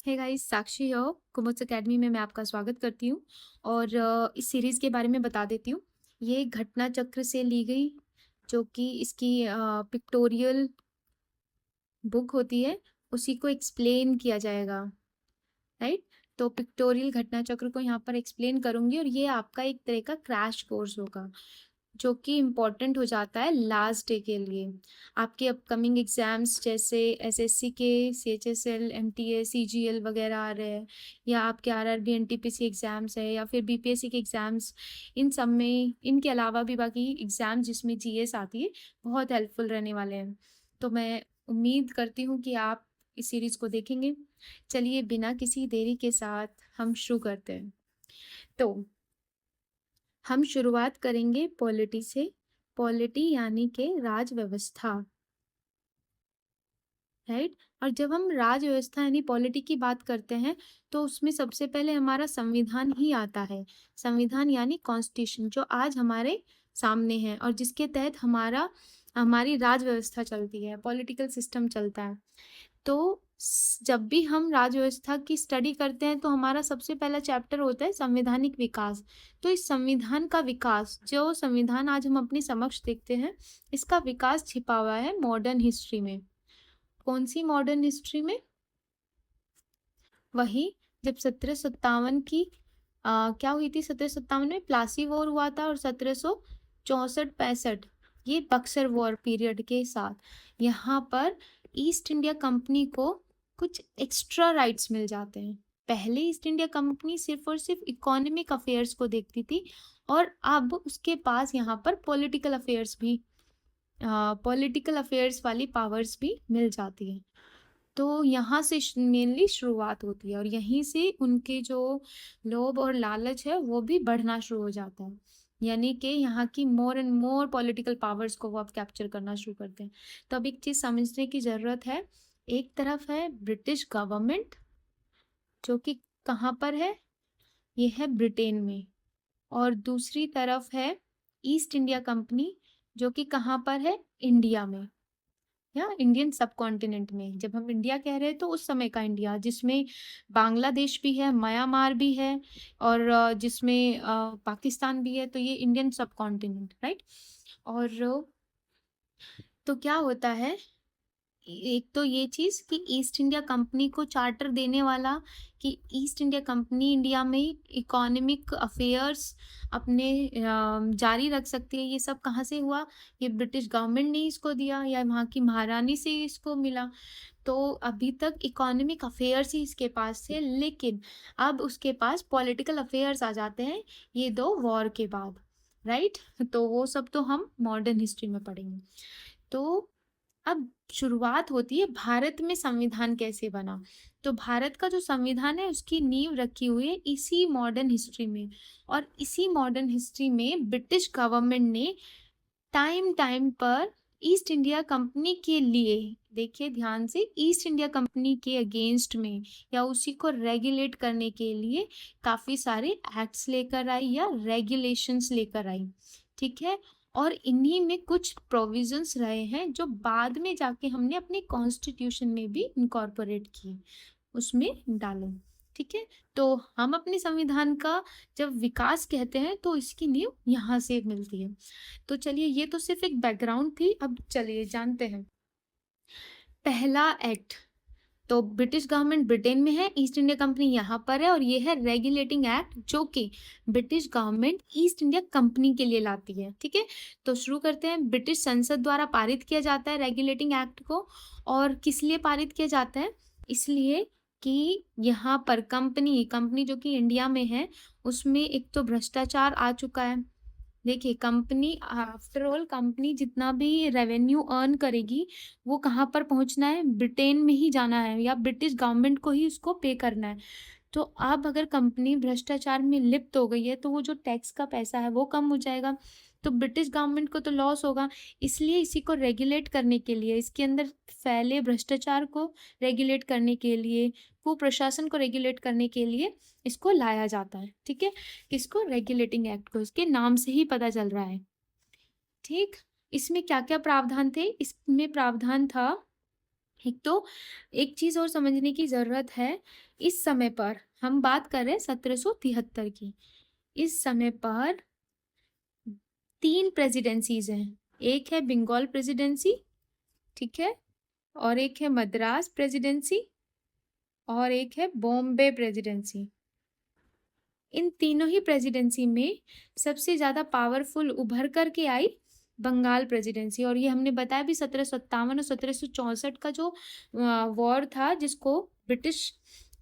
Hey guys, साक्षी हो। कुमुद्स academy में मैं आपका स्वागत करती हूँ और इस सीरीज़ के बारे में बता देती हूँ। ये घटना चक्र से ली गई, जो कि इसकी पिक्टोरियल बुक होती है, उसी को एक्सप्लेन किया जाएगा, राइट? तो पिक्टोरियल घटना चक्र को यहाँ पर एक्सप्लेन करूँगी और ये आपका एक तरह का क्रैश कोर्स होगा, जो कि इम्पोर्टेंट हो जाता है लास्ट डे के लिए। आपके अपकमिंग एग्जाम्स जैसे एसएससी के, सीएचएसएल, एमटीएस, सीजीएल वगैरह आ रहे हैं, या आपके आरआरबी एनटीपीसी एग्जाम्स है, या फिर बीपीएससी के एग्जाम्स, इन सब में इनके अलावा भी बाकी एग्जाम जिसमें जीएस आती है, बहुत हेल्पफुल रहने वाले हैं। तो मैं उम्मीद करती हूँ कि आप इस सीरीज को देखेंगे। चलिए बिना किसी देरी के साथ हम शुरू करते हैं। तो हम शुरुआत करेंगे पॉलिटी से। पॉलिटी यानी कि राज व्यवस्था, राइट? और जब हम राज व्यवस्था यानी पॉलिटी की बात करते हैं तो उसमें सबसे पहले हमारा संविधान ही आता है। संविधान यानी कॉन्स्टिट्यूशन, जो आज हमारे सामने है और जिसके तहत हमारी राज व्यवस्था चलती है, पॉलिटिकल सिस्टम चलता है। तो जब भी हम राज व्यवस्था की स्टडी करते हैं तो हमारा सबसे पहला चैप्टर होता है संवैधानिक विकास। तो इस संविधान का विकास, जो संविधान आज हम अपने समक्ष देखते हैं, इसका विकास छिपा हुआ है मॉडर्न हिस्ट्री में। कौन सी मॉडर्न हिस्ट्री में? वही जब 1757 की क्या हुई थी, 1757 में प्लासी वॉर हुआ था, और 1764-65 ये बक्सर वॉर पीरियड के साथ यहाँ पर ईस्ट इंडिया कंपनी को कुछ एक्स्ट्रा राइट्स मिल जाते हैं। पहले ईस्ट इंडिया कंपनी सिर्फ और सिर्फ इकोनॉमिक अफेयर्स को देखती थी, और अब उसके पास यहाँ पर पॉलिटिकल अफेयर्स वाली पावर्स भी मिल जाती है। तो यहाँ से मेनली शुरुआत होती है और यहीं से उनके जो लोभ और लालच है वो भी बढ़ना शुरू हो जाता है। यानी कि यहाँ की more and more political powers को वो अब कैप्चर करना शुरू करते हैं। तो अब एक चीज समझने की जरूरत है। एक तरफ है ब्रिटिश गवर्नमेंट, जो कि कहाँ पर है? ये है ब्रिटेन में। और दूसरी तरफ है ईस्ट इंडिया कंपनी, जो कि कहाँ पर है? इंडिया में, या इंडियन सब कॉन्टिनेंट में। जब हम इंडिया कह रहे हैं तो उस समय का इंडिया, जिसमें बांग्लादेश भी है, म्यांमार भी है, और जिसमें पाकिस्तान भी है। तो ये इंडियन सब कॉन्टिनेंट, राइट? और तो क्या होता है, एक तो ये चीज कि ईस्ट इंडिया कंपनी को चार्टर देने वाला, कि ईस्ट इंडिया कंपनी इंडिया में इकोनॉमिक अफेयर्स अपने जारी रख सकती है, ये सब कहाँ से हुआ? ये ब्रिटिश गवर्नमेंट ने इसको दिया, या वहाँ की महारानी से इसको मिला? तो अभी तक इकोनॉमिक अफेयर्स ही इसके पास थे, लेकिन अब उसके पास पॉलिटिकल अफेयर्स आ जाते हैं ये दो वॉर के बाद, राइट? तो वो सब तो हम मॉडर्न हिस्ट्री में पढ़ेंगे। तो अब शुरुआत होती है भारत में संविधान कैसे बना। तो भारत का जो संविधान है उसकी नींव रखी हुई है इसी मॉडर्न हिस्ट्री में, और इसी मॉडर्न हिस्ट्री में ब्रिटिश गवर्नमेंट ने टाइम टाइम पर ईस्ट इंडिया कंपनी के लिए, देखिए ध्यान से, ईस्ट इंडिया कंपनी के अगेंस्ट में या उसी को रेगुलेट करने के लिए काफी सारे एक्ट्स लेकर आई या रेगुलेशंस लेकर आई, ठीक है? और इन्हीं में कुछ प्रोविजंस रहे हैं जो बाद में जाके हमने अपने कॉन्स्टिट्यूशन में भी इनकॉर्पोरेट किए, उसमें डाले, ठीक है? तो हम अपने संविधान का जब विकास कहते हैं तो इसकी नींव यहाँ से मिलती है। तो चलिए, ये तो सिर्फ एक बैकग्राउंड थी। अब चलिए जानते हैं पहला एक्ट। तो ब्रिटिश गवर्नमेंट ब्रिटेन में है, ईस्ट इंडिया कंपनी यहाँ पर है, और ये है रेगुलेटिंग एक्ट, जो कि British government east India company के लिए लाती है, ठीक है? तो शुरू करते हैं। ब्रिटिश संसद द्वारा पारित किया जाता है रेगुलेटिंग एक्ट को। और किस लिए पारित किया जाता है? इसलिए कि यहाँ पर कंपनी जो कि इंडिया में है, उसमें एक तो भ्रष्टाचार आ चुका है। देखिए, कंपनी, आफ्टर ऑल कंपनी जितना भी रेवेन्यू अर्न करेगी वो कहाँ पर पहुंचना है? ब्रिटेन में ही जाना है, या ब्रिटिश गवर्नमेंट को ही उसको पे करना है। तो अब अगर कंपनी भ्रष्टाचार में लिप्त हो गई है तो वो जो टैक्स का पैसा है वो कम हो जाएगा, तो ब्रिटिश गवर्नमेंट को तो लॉस होगा। इसलिए इसी को रेगुलेट करने के लिए, इसके अंदर फैले भ्रष्टाचार को रेगुलेट करने के लिए, कुप्रशासन को रेगुलेट करने के लिए इसको लाया जाता है, ठीक है? इसको रेगुलेटिंग एक्ट को, इसके नाम से ही पता चल रहा है, ठीक? इसमें क्या क्या प्रावधान थे? इसमें प्रावधान था एक तो एक चीज़ और समझने की ज़रूरत है, इस समय पर हम बात कर रहे हैं 1773 की। इस समय पर 3 प्रेसिडेंसीज़ हैं। एक है बंगाल प्रेसिडेंसी, ठीक है? और एक है मद्रास प्रेसिडेंसी और एक है बॉम्बे प्रेसिडेंसी। इन तीनों ही प्रेसिडेंसी में सबसे ज़्यादा पावरफुल उभर कर के आई बंगाल प्रेसिडेंसी। और ये हमने बताया भी 1757 और 1764 का जो वॉर था, जिसको ब्रिटिश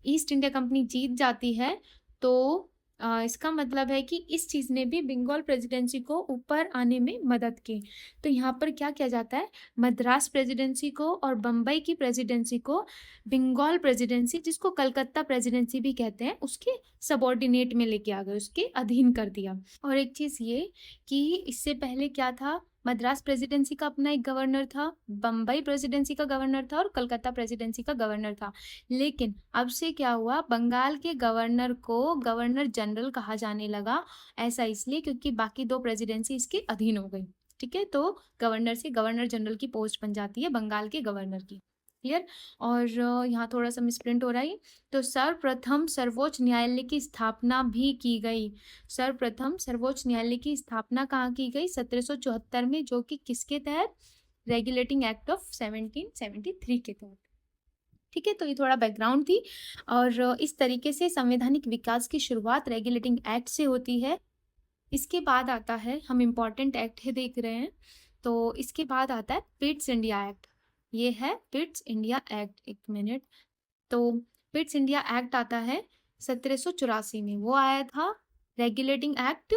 ईस्ट इंडिया कंपनी जीत जाती है। तो इसका मतलब है कि इस चीज़ ने भी बंगाल प्रेसिडेंसी को ऊपर आने में मदद की। तो यहाँ पर क्या किया जाता है, मद्रास प्रेसिडेंसी को और बम्बई की प्रेसिडेंसी को बंगाल प्रेसिडेंसी, जिसको कलकत्ता प्रेसिडेंसी भी कहते हैं, उसके सबॉर्डिनेट में लेके आ गए, उसके अधीन कर दिया। और एक चीज़ ये कि इससे पहले क्या था, मद्रास प्रेसिडेंसी का अपना एक गवर्नर था, बम्बई प्रेसिडेंसी का गवर्नर था और कलकत्ता प्रेसिडेंसी का गवर्नर था। लेकिन अब से क्या हुआ, बंगाल के गवर्नर को गवर्नर जनरल कहा जाने लगा। ऐसा इसलिए क्योंकि बाकी 2 प्रेसिडेंसी इसके अधीन हो गई। ठीक है, तो गवर्नर से गवर्नर जनरल की पोस्ट बन जाती है बंगाल के गवर्नर की। क्लियर? और यहाँ थोड़ा सा मिसप्रिंट हो रहा है। तो सर्वप्रथम सर्वोच्च न्यायालय की स्थापना भी की गई। सर्वप्रथम सर्वोच्च न्यायालय की स्थापना कहाँ की गई, 1774 में, जो कि किसके तहत, रेगुलेटिंग एक्ट ऑफ 1773 के तहत। ठीक है, तो ये थोड़ा बैकग्राउंड थी। और इस तरीके से संवैधानिक विकास की शुरुआत रेगुलेटिंग एक्ट से होती है। इसके बाद आता है, हम इम्पॉर्टेंट एक्ट है देख रहे हैं, तो इसके बाद आता है पिट्स इंडिया एक्ट। ये है पिट्स इंडिया एक्ट। एक मिनट। तो पिट्स इंडिया एक्ट आता है 1784 में, वो आया था। रेगुलेटिंग एक्ट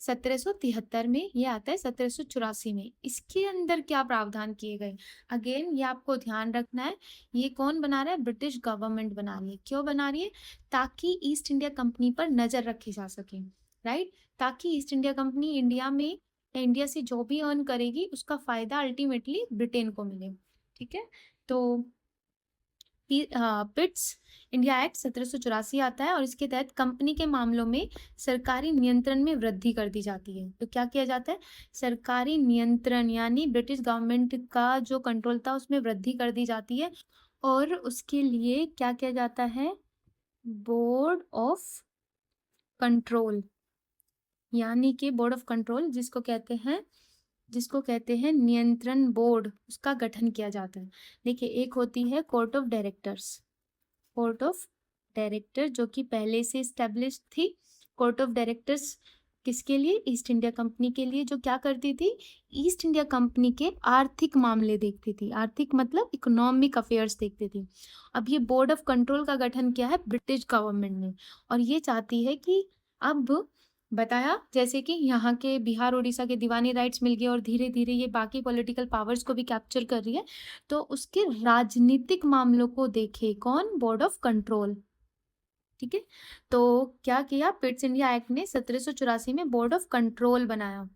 1773 में, ये आता है 1784 में। इसके अंदर क्या प्रावधान किए गए, अगेन ये आपको ध्यान रखना है। ये कौन बना रहा है, ब्रिटिश गवर्नमेंट बना रही है। क्यों बना रही है, ताकि ईस्ट इंडिया कंपनी पर नजर रखी जा सके, राइट। ताकि ईस्ट इंडिया कंपनी इंडिया में, इंडिया से जो भी अर्न करेगी उसका फायदा अल्टीमेटली ब्रिटेन को मिले। ठीक है, तो पिट्स इंडिया एक्ट 1784 आता है और इसके तहत कंपनी के मामलों में सरकारी नियंत्रण में वृद्धि कर दी जाती है। तो क्या किया जाता है, सरकारी नियंत्रण, यानी ब्रिटिश गवर्नमेंट का जो कंट्रोल था उसमें वृद्धि कर दी जाती है। और उसके लिए क्या किया जाता है, बोर्ड ऑफ कंट्रोल, यानी कि बोर्ड ऑफ कंट्रोल जिसको कहते हैं नियंत्रण बोर्ड, उसका गठन किया जाता है। देखिए, एक होती है court of directors, court of director, जो कि पहले से स्टैब्लिश थी। कोर्ट ऑफ डायरेक्टर्स किसके लिए, ईस्ट इंडिया कंपनी के लिए, जो क्या करती थी, ईस्ट इंडिया कंपनी के आर्थिक मामले देखती थी। आर्थिक मतलब इकोनॉमिक अफेयर्स देखती थी। अब ये बोर्ड ऑफ कंट्रोल का गठन किया है ब्रिटिश गवर्नमेंट ने, और ये चाहती है कि, अब बताया जैसे कि यहाँ के बिहार उड़ीसा के दीवानी राइट्स मिल गए और धीरे धीरे ये बाकी पॉलिटिकल पावर्स को भी कैप्चर कर रही है, तो उसके राजनीतिक मामलों को देखे कौन, बोर्ड ऑफ कंट्रोल। ठीक है, तो क्या किया, पिट्स इंडिया एक्ट ने 1784 में बोर्ड ऑफ कंट्रोल बनाया।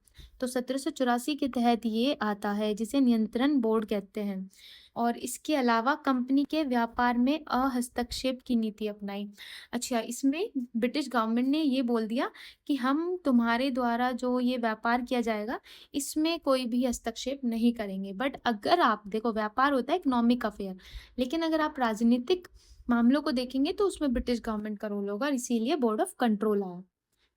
तो 1784 के तहत ये आता है, जिसे नियंत्रण बोर्ड कहते हैं। और इसके अलावा कंपनी के व्यापार में अहस्तक्षेप की नीति अपनाई। अच्छा, इसमें ब्रिटिश गवर्नमेंट ने ये बोल दिया कि हम तुम्हारे द्वारा जो ये व्यापार किया जाएगा, इसमें कोई भी हस्तक्षेप नहीं करेंगे। बट अगर आप देखो, व्यापार होता है इकोनॉमिक अफेयर, लेकिन अगर आप राजनीतिक मामलों को देखेंगे तो उसमें ब्रिटिश गवर्नमेंट का रोल होगा, इसीलिए बोर्ड ऑफ कंट्रोल आया।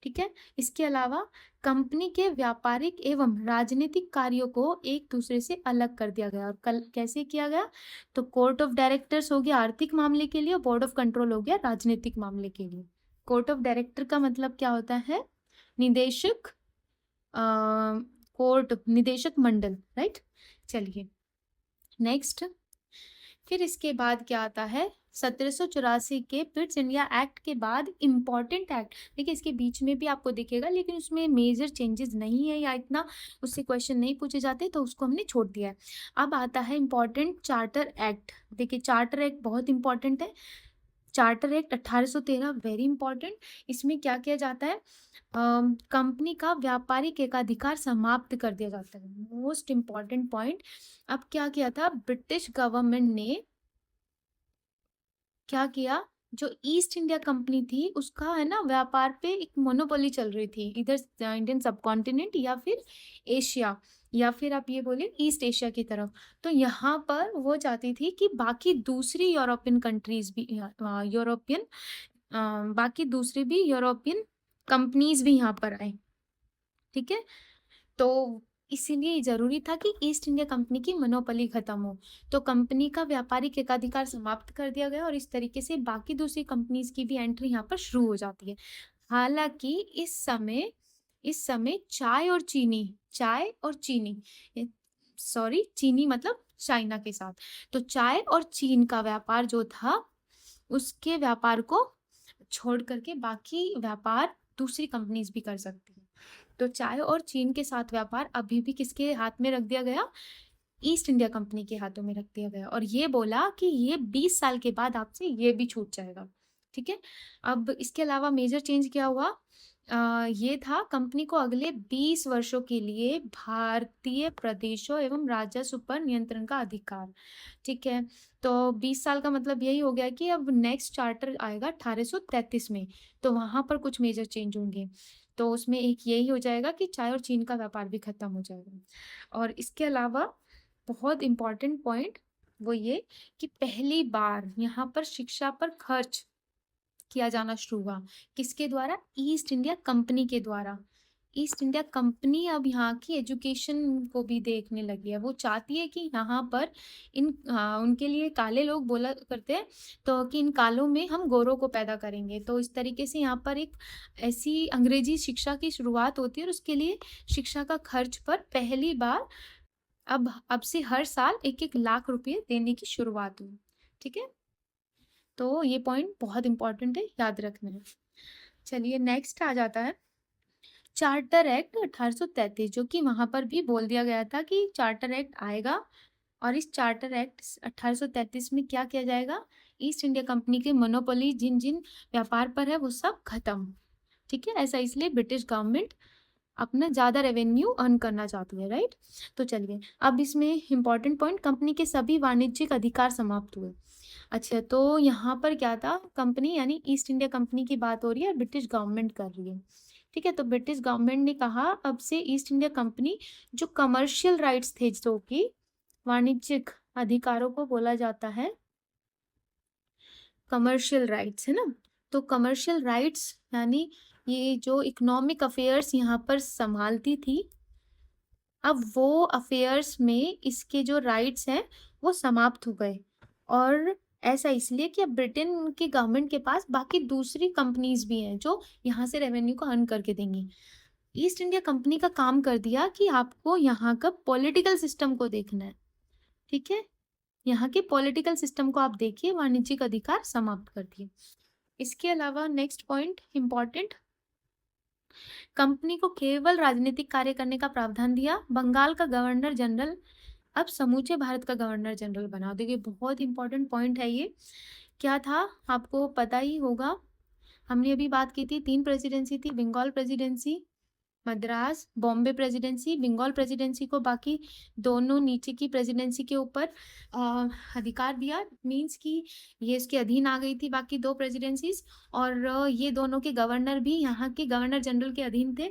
ठीक है, इसके अलावा कंपनी के व्यापारिक एवं राजनीतिक कार्यों को एक दूसरे से अलग कर दिया गया। और कल कैसे किया गया, तो कोर्ट ऑफ डायरेक्टर्स हो गया आर्थिक मामले के लिए, और बोर्ड ऑफ कंट्रोल हो गया राजनीतिक मामले के लिए। कोर्ट ऑफ डायरेक्टर का मतलब क्या होता है, निदेशक, कोर्ट निदेशक मंडल, राइट। चलिए नेक्स्ट, फिर इसके बाद क्या आता है, 1784 के पिट्स इंडिया एक्ट के बाद इम्पॉर्टेंट एक्ट। देखिए, इसके बीच में भी आपको दिखेगा, लेकिन उसमें मेजर चेंजेस नहीं है या इतना उससे क्वेश्चन नहीं पूछे जाते, तो उसको हमने छोड़ दिया है। अब आता है इम्पॉर्टेंट चार्टर एक्ट। देखिए, चार्टर एक्ट बहुत इंपॉर्टेंट है। Charter act 1813 very important. इसमें क्या किया जाता है, कंपनी का व्यापारिक एकाधिकार समाप्त कर दिया जाता है। Most important point. अब क्या किया था, ब्रिटिश गवर्नमेंट ने क्या किया, जो ईस्ट इंडिया कंपनी थी उसका है ना व्यापार पे एक मोनोपोली चल रही थी, इधर इंडियन सब कॉन्टिनेंट या फिर एशिया, या फिर आप ये बोलिए ईस्ट एशिया की तरफ। तो यहाँ पर वो चाहती थी कि बाकी दूसरी यूरोपियन कंट्रीज भी यूरोपियन बाकी दूसरी भी यूरोपियन कंपनीज भी यहाँ पर आए। ठीक है, तो इसीलिए जरूरी था कि ईस्ट इंडिया कंपनी की मोनोपोली खत्म हो। तो कंपनी का व्यापारिक एकाधिकार समाप्त कर दिया गया और इस तरीके से बाकी दूसरी कंपनीज की भी एंट्री यहाँ पर शुरू हो जाती है। हालांकि इस समय चाय और चीनी सॉरी चीनी मतलब चाइना के साथ, तो चाय और चीन का व्यापार जो था उसके व्यापार को छोड़ करके बाकी व्यापार दूसरी कंपनीज भी कर सकती है। तो चाय और चीन के साथ व्यापार अभी भी किसके हाथ में रख दिया गया? ईस्ट इंडिया कंपनी के हाथों में रख दिया गया और ये बोला कि ये 20 साल के बाद आपसे ये भी छूट जाएगा। ठीक है, अब इसके अलावा मेजर चेंज क्या हुआ? ये था कंपनी को अगले 20 वर्षों के लिए भारतीय प्रदेशों एवं राजस्व पर नियंत्रण का अधिकार। ठीक है, तो 20 साल का मतलब यही हो गया कि अब नेक्स्ट चार्टर आएगा 1833 में, तो वहां पर कुछ मेजर चेंज होंगे। तो उसमें एक यही हो जाएगा कि चाय और चीन का व्यापार भी खत्म हो जाएगा। और इसके अलावा बहुत इंपॉर्टेंट पॉइंट वो ये कि पहली बार यहाँ पर शिक्षा पर खर्च किया जाना शुरू हुआ। किसके द्वारा? ईस्ट इंडिया कंपनी के द्वारा। ईस्ट इंडिया कंपनी अब यहाँ की एजुकेशन को भी देखने लगी है। वो चाहती है कि यहाँ पर उनके लिए काले लोग बोला करते हैं, तो कि इन कालों में हम गोरों को पैदा करेंगे। तो इस तरीके से यहाँ पर एक ऐसी अंग्रेजी शिक्षा की शुरुआत होती है और उसके लिए शिक्षा का खर्च पर पहली बार अब से हर साल 1-1 लाख रुपए देने की शुरुआत हुई। ठीक है, तो ये पॉइंट बहुत इंपॉर्टेंट है, याद रखना है। चलिए नेक्स्ट आ जाता है चार्टर एक्ट 1833, जो कि वहां पर भी बोल दिया गया था कि चार्टर एक्ट आएगा और इस चार्टर एक्ट 1833 में क्या किया जाएगा? ईस्ट इंडिया कंपनी के मोनोपोली जिन जिन व्यापार पर है वो सब खत्म। ठीक है, ऐसा इसलिए ब्रिटिश गवर्नमेंट अपना ज्यादा रेवेन्यू अर्न करना चाहती है, राइट। तो चलिए अब इसमें इंपॉर्टेंट पॉइंट, कंपनी के सभी वाणिज्यिक अधिकार समाप्त हुए। अच्छा, तो यहाँ पर क्या था? कंपनी यानी ईस्ट इंडिया कंपनी की बात हो रही है, ब्रिटिश गवर्नमेंट कर रही है। ठीक है, तो ब्रिटिश गवर्नमेंट ने कहा अब से ईस्ट इंडिया कंपनी जो कमर्शियल राइट्स थे, जो कि वाणिज्यिक अधिकारों को बोला जाता है कमर्शियल राइट्स, है ना। तो कमर्शियल राइट्स यानी ये जो इकोनॉमिक अफेयर्स यहाँ पर संभालती थी, अब वो अफेयर्स में इसके जो राइट्स हैं वो समाप्त हो गए। और ऐसा इसलिए कि अब ब्रिटेन की गवर्नमेंट के पास बाकी दूसरी कंपनीज भी हैं जो यहाँ से रेवेन्यू को अर्न करके देंगी। ईस्ट इंडिया कंपनी का काम कर दिया कि आपको यहाँ का पॉलिटिकल सिस्टम को देखना है। ठीक है, यहाँ के पॉलिटिकल सिस्टम को आप देखिए, वाणिज्यिक अधिकार समाप्त कर दिए। इसके अलावा नेक्स्ट पॉइंट इंपॉर्टेंट, कंपनी को केवल राजनीतिक कार्य करने का प्रावधान दिया। बंगाल का गवर्नर जनरल अब समूचे भारत का गवर्नर जनरल बना। देखिए बहुत इंपॉर्टेंट पॉइंट है ये। क्या था आपको पता ही होगा, हमने अभी बात की थी 3 प्रेसिडेंसी थी, Bengal presidency, Madras, Bombay presidency. Bengal presidency को बाकी दोनों नीचे की प्रेसिडेंसी के ऊपर अधिकार दिया, मींस कि ये इसके अधीन आ गई थी बाकी 2 प्रेसिडेंसीज, और ये दोनों के गवर्नर भी यहाँ के गवर्नर जनरल के अधीन थे।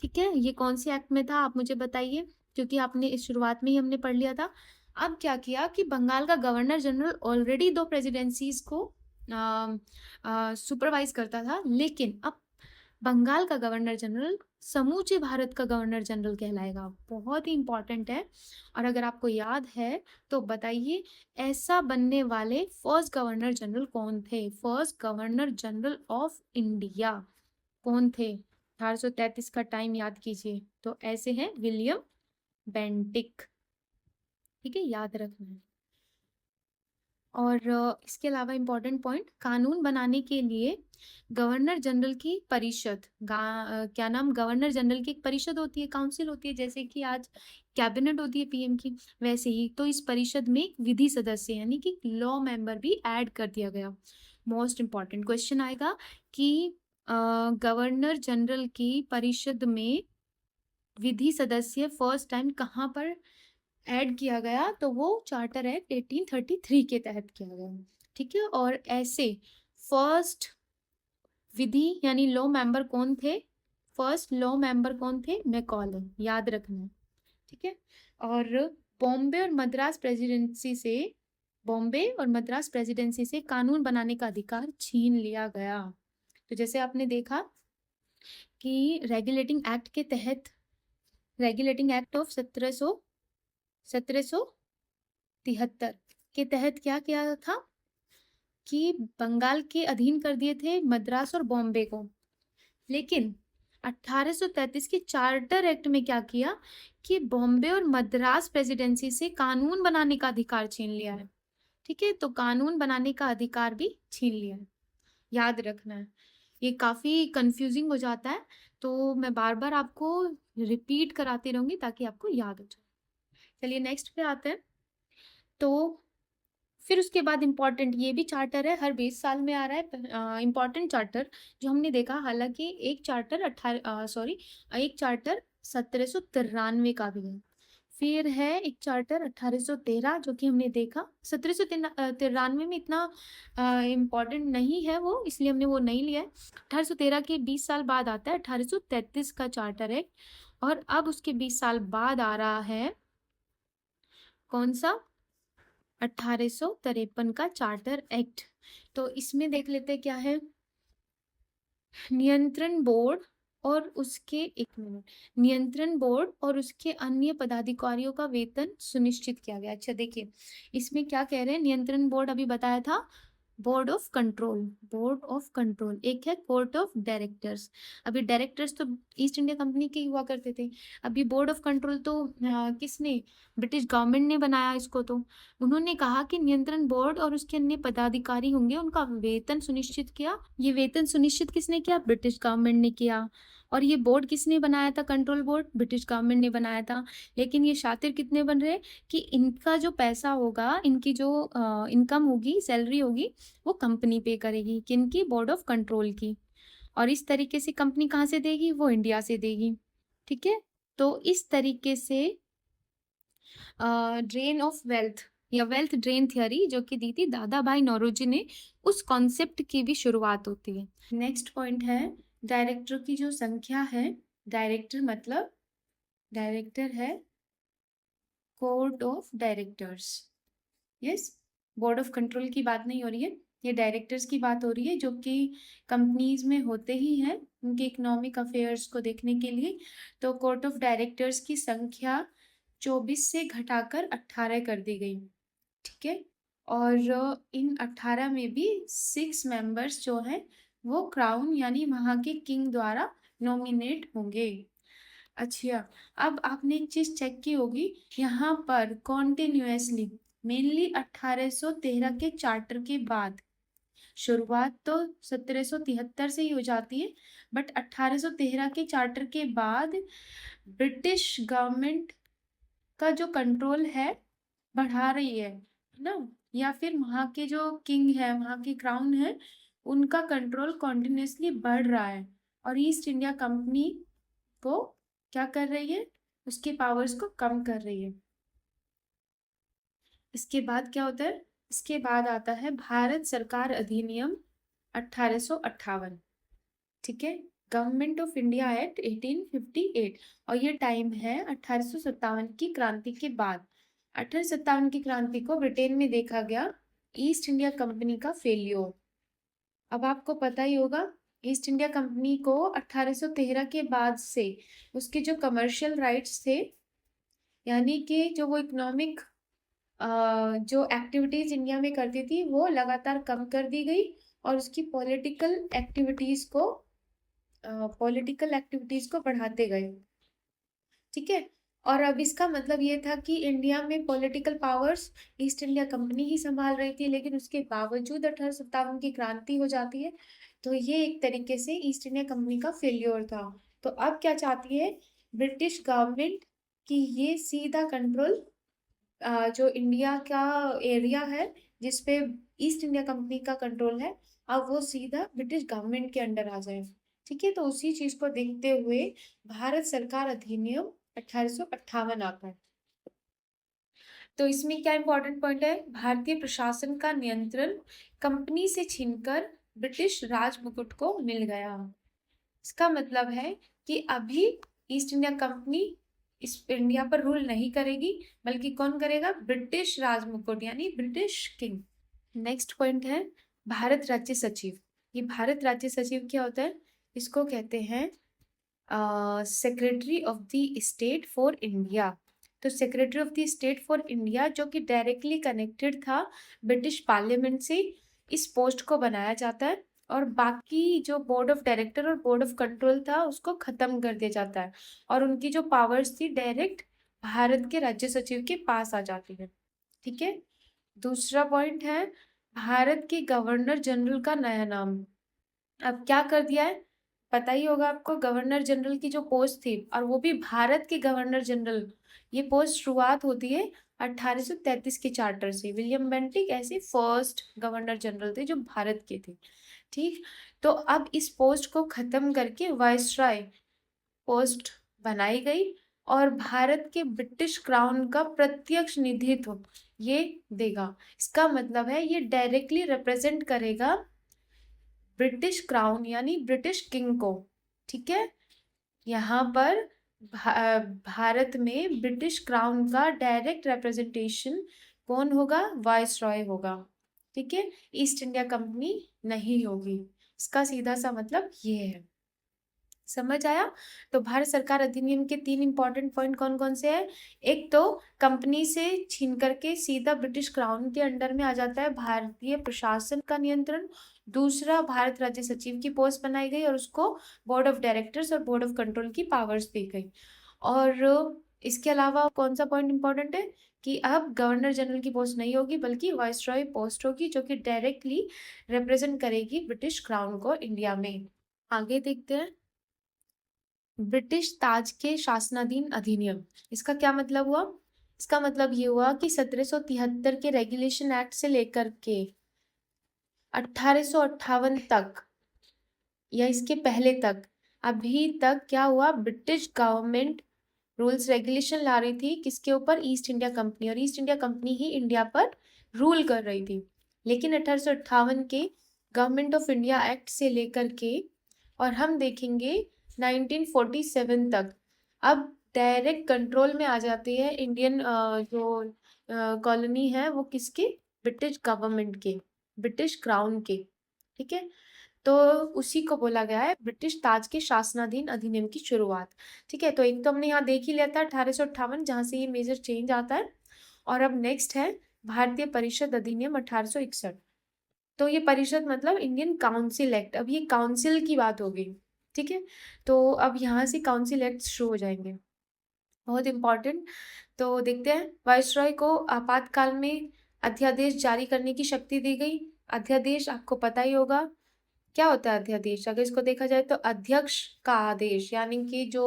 ठीक है, ये कौन से एक्ट में था आप मुझे बताइए, क्योंकि आपने इस शुरुआत में ही हमने पढ़ लिया था। अब क्या किया कि बंगाल का गवर्नर जनरल ऑलरेडी 2 प्रेसिडेंसीज को सुपरवाइज करता था, लेकिन अब बंगाल का गवर्नर जनरल समूचे भारत का गवर्नर जनरल कहलाएगा। बहुत ही इंपॉर्टेंट है। और अगर आपको याद है तो बताइए, ऐसा बनने वाले फर्स्ट गवर्नर जनरल कौन थे? First governor general of India कौन थे? 1833 का टाइम याद कीजिए। तो ऐसे हैं विलियम बेंटिक। ठीक है, याद रखना है। और इसके अलावा इंपॉर्टेंट पॉइंट, कानून बनाने के लिए गवर्नर जनरल की परिषद, क्या नाम, गवर्नर जनरल की एक परिषद होती है, काउंसिल होती है, जैसे कि आज कैबिनेट होती है पीएम की, वैसे ही तो इस परिषद में एक विधि सदस्य यानी कि लॉ मेंबर भी ऐड कर दिया गया। मोस्ट इंपॉर्टेंट क्वेश्चन आएगा कि गवर्नर जनरल की परिषद में विधि सदस्य फर्स्ट टाइम कहाँ पर ऐड किया गया? तो वो चार्टर एक्ट 1833 के तहत किया गया। ठीक है, और ऐसे फर्स्ट विधि यानी लॉ मेंबर कौन थे? फर्स्ट लॉ मेंबर कौन थे? मैकॉले, याद रखना है, ठीक है। और बॉम्बे और मद्रास प्रेसिडेंसी से कानून बनाने का अधिकार छीन लिया गया। तो जैसे आपने देखा कि रेगुलेटिंग एक्ट ऑफ 1773 के तहत क्या किया था कि बंगाल के अधीन कर दिए थे मद्रास और बॉम्बे को। लेकिन 1833 के चार्टर एक्ट में क्या किया कि बॉम्बे और मद्रास प्रेसिडेंसी से कानून बनाने का अधिकार छीन लिया है, ठीक है। तो कानून बनाने का अधिकार भी छीन लिया है, याद रखना है। ये काफी कंफ्यूजिंग हो जाता है, तो मैं बार बार आपको रिपीट कराती रहूंगी ताकि आपको याद हो जाए। चलिए नेक्स्ट पे आते हैं। तो फिर उसके बाद इम्पोर्टेंट ये भी चार्टर है, हर 20 साल में आ रहा है इम्पोर्टेंट चार्टर जो हमने देखा। हालांकि एक चार्टर 1793 का भी है। फिर है एक चार्टर 1813 जो कि हमने देखा। 1793 में इतना इम्पोर्टेंट नहीं है वो, इसलिए हमने वो नहीं लिया है। 1813 के 20 साल बाद आता है 1833 का चार्टर एक्ट। और अब उसके 20 साल बाद आ रहा है कौन सा? 1853 का चार्टर एक्ट। तो इसमें देख लेते हैं क्या है। नियंत्रण बोर्ड और उसके अन्य पदाधिकारियों का वेतन सुनिश्चित किया गया। अच्छा देखिए, इसमें क्या कह रहे हैं। नियंत्रण बोर्ड अभी बताया था, बोर्ड ऑफ कंट्रोल, एक है कोर्ट ऑफ डायरेक्टर्स। अभी डायरेक्टर्स तो ईस्ट इंडिया कंपनी के हुआ करते थे। अभी बोर्ड ऑफ कंट्रोल तो किसने? ब्रिटिश गवर्नमेंट ने बनाया इसको। तो उन्होंने कहा कि नियंत्रण बोर्ड और उसके अन्य पदाधिकारी होंगे, उनका वेतन सुनिश्चित किया। ये वेतन सुनिश्चित किसने किया? ब्रिटिश गवर्नमेंट ने किया। और ये बोर्ड किसने बनाया था? कंट्रोल बोर्ड ब्रिटिश गवर्नमेंट ने बनाया था। लेकिन ये शातिर कितने बन रहे कि इनका जो पैसा होगा, इनकी जो इनकम होगी, सैलरी होगी, वो कंपनी पे करेगी। किनकी? बोर्ड ऑफ कंट्रोल की। और इस तरीके से कंपनी कहाँ से देगी? वो इंडिया से देगी, ठीक है। तो इस तरीके से ड्रेन ऑफ वेल्थ या वेल्थ ड्रेन थियरी जो कि दी थी दादा भाई नौरोजी ने, उस कॉन्सेप्ट की भी शुरुआत होती है। नेक्स्ट पॉइंट है डायरेक्टर की जो संख्या है। डायरेक्टर है court of directors. Yes, board of control की बात नहीं हो रही है, ये डायरेक्टर्स की बात हो रही है जो कि कंपनीज में होते ही हैं उनके इकोनॉमिक अफेयर्स को देखने के लिए। तो कोर्ट ऑफ डायरेक्टर्स की संख्या 24 से घटाकर 18 कर दी गई, ठीक है। और इन 18 में भी 6 मेंबर्स जो हैं वो क्राउन यानी वहाँ के किंग द्वारा नॉमिनेट होंगे। अच्छा, अब आपने एक चीज चेक की होगी, यहाँ पर कॉन्टिन्यूसली मेनली 1813 के चार्टर के बाद, शुरुआत तो 1773 से ही हो जाती है, बट 1813 के चार्टर के बाद ब्रिटिश गवर्नमेंट का जो कंट्रोल है बढ़ा रही है ना, या फिर वहाँ के जो किंग है, वहाँ की क्राउन है, उनका कंट्रोल कॉन्टिन्यूसली बढ़ रहा है। और ईस्ट इंडिया कंपनी को क्या कर रही है? उसके पावर्स को कम कर रही है। इसके बाद क्या होता है? इसके बाद आता है भारत सरकार अधिनियम 1858, ठीक है। Government of India act 1858। और ये टाइम है 1857 की क्रांति के बाद। 1857 की क्रांति को ब्रिटेन में देखा गया ईस्ट इंडिया कंपनी का फेल्योर। अब आपको पता ही होगा ईस्ट इंडिया कंपनी को 1813 के बाद से उसके जो कमर्शियल राइट्स थे, यानी कि जो वो इकोनॉमिक जो एक्टिविटीज इंडिया में करती थी वो लगातार कम कर दी गई। और उसकी पॉलिटिकल एक्टिविटीज को बढ़ाते गए, ठीक है। और अब इसका मतलब ये था कि इंडिया में political powers East India Company ही संभाल रही थी, लेकिन उसके बावजूद 1857 की क्रांति हो जाती है। तो ये एक तरीके से ईस्ट इंडिया कंपनी का फेल्योर था। तो अब क्या चाहती है ब्रिटिश गवर्नमेंट कि ये सीधा कंट्रोल जो इंडिया का एरिया है जिसपे ईस्ट इंडिया कंपनी का कंट्रोल है, अब वो सीधा ब्रिटिश गवर्नमेंट के अंडर आ जाए, ठीक है। तो उसी चीज को देखते हुए भारत सरकार अधिनियम 1858 आता है। तो इसमें क्या इंपॉर्टेंट पॉइंट है? भारतीय प्रशासन का नियंत्रण कंपनी से छीनकर ब्रिटिश राज मुकुट को मिल गया। इसका मतलब है कि अभी ईस्ट इंडिया कंपनी इस इंडिया पर रूल नहीं करेगी, बल्कि कौन करेगा? ब्रिटिश राज मुकुट यानी ब्रिटिश किंग। नेक्स्ट पॉइंट है भारत राज्य सचिव। ये भारत राज्य सचिव क्या होता है? इसको कहते हैं secretary of the state for India. तो secretary of the state for India जो कि डायरेक्टली कनेक्टेड था ब्रिटिश पार्लियामेंट से, इस पोस्ट को बनाया जाता है और बाकी जो बोर्ड ऑफ डायरेक्टर और बोर्ड ऑफ कंट्रोल था उसको खत्म कर दिया जाता है और उनकी जो पावर्स थी डायरेक्ट भारत के राज्य सचिव के पास आ जाती है। ठीक है। दूसरा पॉइंट है भारत के गवर्नर जनरल का नया नाम। अब क्या कर दिया है? पता ही होगा आपको, गवर्नर जनरल की जो पोस्ट थी, और वो भी भारत के गवर्नर जनरल, ये पोस्ट शुरुआत होती है 1833 के चार्टर से। विलियम बेंटिक ऐसे फर्स्ट गवर्नर जनरल थे जो भारत के थे। ठीक। तो अब इस पोस्ट को खत्म करके वायसराय पोस्ट बनाई गई और भारत के ब्रिटिश क्राउन का प्रत्यक्ष निधित्व ये देगा। इसका मतलब है ये डायरेक्टली रिप्रेजेंट करेगा ब्रिटिश क्राउन यानी ब्रिटिश किंग को। ठीक है। यहाँ पर भारत में ब्रिटिश क्राउन का डायरेक्ट रिप्रेजेंटेशन कौन होगा? वायसरॉय होगा। ठीक है। ईस्ट इंडिया कंपनी नहीं होगी। इसका सीधा सा मतलब ये है। समझ आया? तो भारत सरकार अधिनियम के 3 इंपॉर्टेंट पॉइंट कौन कौन से हैं? एक तो कंपनी से छीन करके सीधा ब्रिटिश क्राउन के अंडर में आ जाता है भारतीय प्रशासन का नियंत्रण। दूसरा, भारत राज्य सचिव की पोस्ट बनाई गई और उसको बोर्ड ऑफ डायरेक्टर्स और बोर्ड ऑफ कंट्रोल की पावर्स दी गई। और इसके अलावा कौन सा पॉइंट इंपॉर्टेंट है कि अब गवर्नर जनरल की पोस्ट नहीं होगी बल्कि वाइसरॉय पोस्ट होगी जो कि डायरेक्टली रिप्रेजेंट करेगी ब्रिटिश क्राउन को इंडिया में। आगे देखते हैं ब्रिटिश ताज के शासनाधीन अधिनियम। इसका क्या मतलब हुआ? इसका मतलब ये हुआ कि 1773 के रेगुलेशन एक्ट से लेकर के 1858 तक या इसके पहले तक, अभी तक क्या हुआ? ब्रिटिश गवर्नमेंट रूल्स रेगुलेशन ला रही थी किसके ऊपर? East India company. और ईस्ट इंडिया कंपनी ही इंडिया पर रूल कर रही थी। लेकिन 1858 के गवर्नमेंट ऑफ इंडिया एक्ट से लेकर के और हम देखेंगे 1947 तक, अब डायरेक्ट कंट्रोल में आ जाती है इंडियन जो कॉलोनी है वो किसके? ब्रिटिश गवर्नमेंट के, ब्रिटिश क्राउन के। ठीक है। तो उसी को बोला गया है ब्रिटिश ताज के शासनाधीन अधिनियम की शुरुआत। ठीक है। तो एक तो हमने यहाँ देख ही लिया था 1858 जहाँ से ये मेजर चेंज आता है। और अब नेक्स्ट है भारतीय परिषद अधिनियम 1861। तो ये परिषद मतलब इंडियन काउंसिल एक्ट। अब ये काउंसिल की बात हो गई। ठीक है। तो अब यहाँ से काउंसिल एक्ट शुरू हो जाएंगे, बहुत इंपॉर्टेंट। तो देखते हैं, वाइसरॉय को आपातकाल में अध्यादेश जारी करने की शक्ति दी गई। अध्यादेश आपको पता ही होगा क्या होता है अध्यादेश। अगर इसको देखा जाए तो अध्यक्ष का आदेश यानी कि जो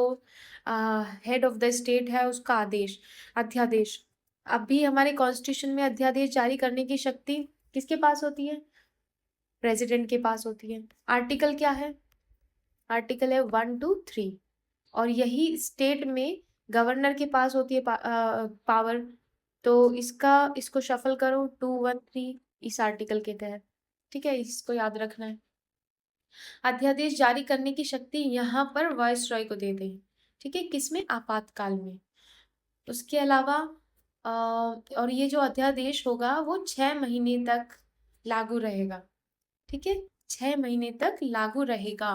हेड ऑफ द स्टेट है उसका आदेश, अध्यादेश। अभी हमारे कॉन्स्टिट्यूशन में अध्यादेश जारी करने की शक्ति किसके पास होती है? प्रेसिडेंट के पास होती है। आर्टिकल क्या है? आर्टिकल है 1, 2, 3। और यही स्टेट में गवर्नर के पास होती है पावर। तो इसको शफल करो 2, 1, 3 इस आर्टिकल के तहत। ठीक है, इसको याद रखना है। अध्यादेश जारी करने की शक्ति यहाँ पर वाइसरॉय को दे दी। ठीक है, किसमें? आपातकाल में। उसके अलावा और ये जो अध्यादेश होगा वो 6 महीने तक लागू रहेगा। ठीक है, 6 महीने तक लागू रहेगा।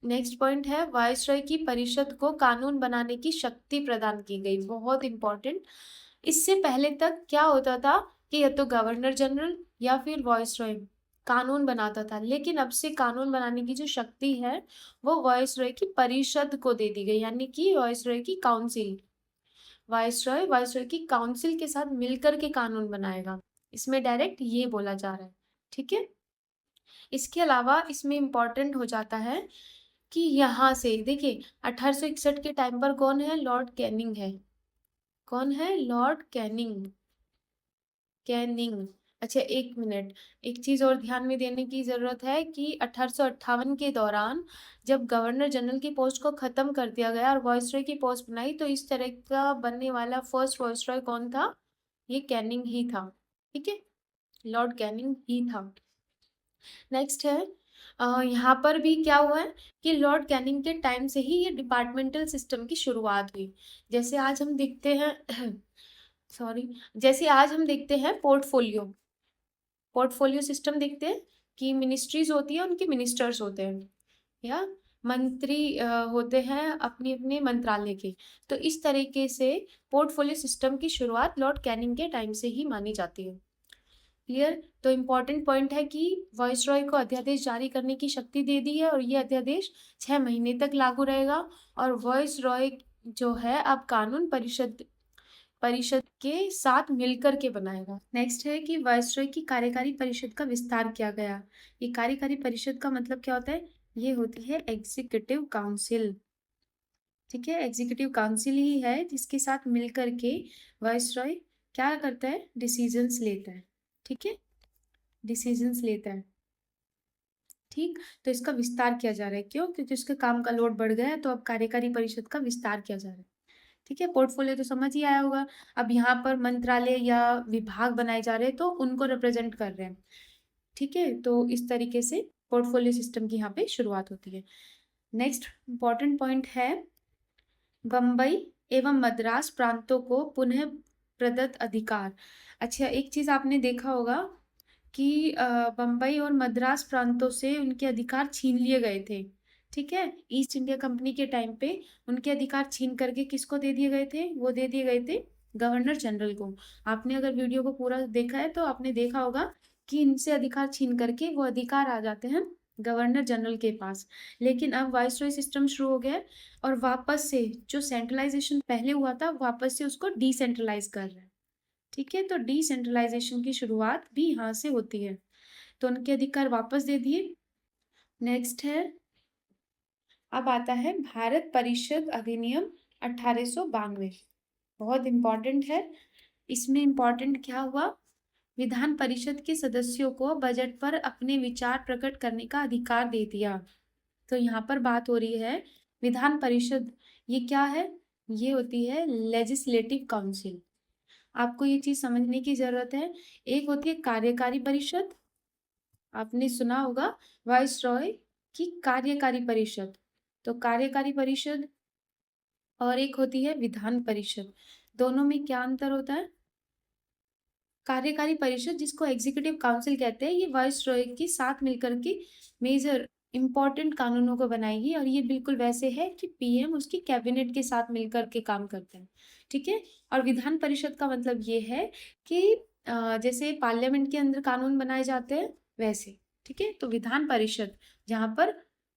नेक्स्ट पॉइंट है वाइसरॉय की परिषद को कानून बनाने की शक्ति प्रदान की गई। बहुत इंपॉर्टेंट। इससे पहले तक क्या होता था कि या तो गवर्नर जनरल या फिर वाइसरॉय कानून बनाता था, लेकिन अब से कानून बनाने की जो शक्ति है वो वाइसरॉय की परिषद को दे दी गई, यानी कि वाइसरॉय की काउंसिल। वाइसरॉय की काउंसिल के साथ मिलकर के कानून बनाएगा। इसमें डायरेक्ट ये बोला जा रहा है। ठीक है। इसके अलावा इसमें इंपॉर्टेंट हो जाता है कि यहाँ से देखिए 1861 के टाइम पर कौन है? लॉर्ड कैनिंग है। कौन है? Lord Canning. कैनिंग। अच्छा, एक मिनट, एक चीज और ध्यान में देने की जरूरत है कि 1858 के दौरान जब गवर्नर जनरल की पोस्ट को खत्म कर दिया गया और वाइसरॉय की पोस्ट बनाई, तो इस तरह का बनने वाला फर्स्ट वाइसरॉय कौन था? ये कैनिंग ही था। ठीक है, लॉर्ड कैनिंग ही था। नेक्स्ट है यहाँ पर भी क्या हुआ है कि लॉर्ड कैनिंग के टाइम से ही ये डिपार्टमेंटल सिस्टम की शुरुआत हुई। जैसे आज हम देखते हैं सॉरी, जैसे आज हम देखते हैं पोर्टफोलियो पोर्टफोलियो सिस्टम देखते हैं कि मिनिस्ट्रीज होती है, उनके मिनिस्टर्स होते हैं या मंत्री होते हैं अपने अपने मंत्रालय के। तो इस तरीके से पोर्टफोलियो सिस्टम की शुरुआत लॉर्ड कैनिंग के टाइम से ही मानी जाती है। क्लियर? तो इम्पोर्टेंट पॉइंट है कि वायसरॉय को अध्यादेश जारी करने की शक्ति दे दी है और ये अध्यादेश 6 महीने तक लागू रहेगा। और वायसरॉय जो है अब कानून परिषद परिषद के साथ मिलकर के बनाएगा। नेक्स्ट है कि वायसरॉय की कार्यकारी परिषद का विस्तार किया गया। ये कार्यकारी परिषद का मतलब क्या होता है? ये होती है एग्जीक्यूटिव काउंसिल। ठीक है, एग्जीक्यूटिव काउंसिल ही है जिसके साथ मिलकर के वायसरॉय क्या करता है? डिसीजंस लेता है। ठीक है, डिसीजंस लेता है। ठीक, तो इसका विस्तार किया जा रहा है। क्यों? क्योंकि उसके काम का लोड बढ़ गया है, तो अब कार्यकारी परिषद का विस्तार किया जा रहा है। ठीक है, पोर्टफोलियो तो समझ ही आया होगा। अब यहाँ पर मंत्रालय या विभाग बनाए जा रहे हैं, तो उनको रिप्रेजेंट कर रहे हैं। ठीक है, तो इस तरीके से पोर्टफोलियो सिस्टम की यहाँ पे शुरुआत होती है। नेक्स्ट इंपॉर्टेंट पॉइंट है बम्बई एवं मद्रास प्रांतों को पुनः प्रदत्त अधिकार। अच्छा, एक चीज आपने देखा होगा कि बम्बई और मद्रास प्रांतों से उनके अधिकार छीन लिए गए थे। ठीक है, ईस्ट इंडिया कंपनी के टाइम पे उनके अधिकार छीन करके किसको दे दिए गए थे? वो दे दिए गए थे गवर्नर जनरल को। आपने अगर वीडियो को पूरा देखा है तो आपने देखा होगा कि इनसे अधिकार छीन करके वो अधिकार आ जाते हैं गवर्नर जनरल के पास। लेकिन अब वाइसरॉय सिस्टम शुरू हो गया है और वापस से जो सेंट्रलाइजेशन पहले हुआ था वापस से उसको डिसेंट्रलाइज कर रहे हैं। ठीक है, तो डिसेंट्रलाइजेशन की शुरुआत भी यहाँ से होती है। तो उनके अधिकार वापस दे दिए। नेक्स्ट है, अब आता है भारत परिषद अधिनियम 1892। बहुत इंपॉर्टेंट है। इसमें इंपॉर्टेंट क्या हुआ? विधान परिषद के सदस्यों को बजट पर अपने विचार प्रकट करने का अधिकार दे दिया। तो यहाँ पर बात हो रही है विधान परिषद, ये क्या है? ये होती है लेजिस्लेटिव काउंसिल। आपको ये चीज समझने की जरूरत है। एक होती है कार्यकारी परिषद, आपने सुना होगा वाइसरॉय की कार्यकारी परिषद, तो कार्यकारी परिषद, और एक होती है विधान परिषद। दोनों में क्या अंतर होता है? कार्यकारी परिषद जिसको एग्जीक्यूटिव काउंसिल कहते हैं, ये वाइसरॉय के साथ मिलकर के मेजर इंपॉर्टेंट कानूनों को बनाएगी और ये बिल्कुल वैसे है कि पीएम उसकी कैबिनेट के साथ मिलकर के काम करते हैं। ठीक है, और विधान परिषद का मतलब ये है कि जैसे पार्लियामेंट के अंदर कानून बनाए जाते हैं वैसे। ठीक है, तो विधान परिषद जहाँ पर